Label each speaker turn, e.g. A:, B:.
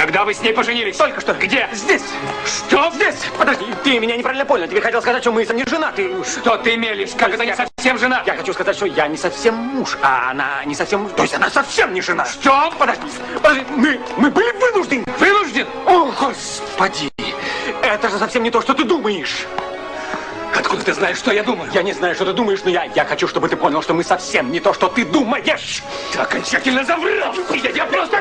A: Когда вы с ней поженились?
B: Только что.
A: Где?
B: Здесь.
A: Что?
B: Здесь. Подожди, ты меня неправильно понял. Тебе хотел сказать, что мы не женаты.
A: Что ты мелешь? Как это не совсем жена?
B: Я хочу сказать, что я не совсем муж, а она не совсем... То есть она совсем не жена.
A: Что?
B: Подожди, мы были вынуждены.
A: Вынужден?
B: О, Господи. Это же совсем не то, что ты думаешь.
A: Откуда ты знаешь, что я думаю?
B: Я не знаю, что ты думаешь, но я хочу, чтобы ты понял, что мы совсем не то, что ты думаешь.
A: Ты окончательно заврал. Я просто...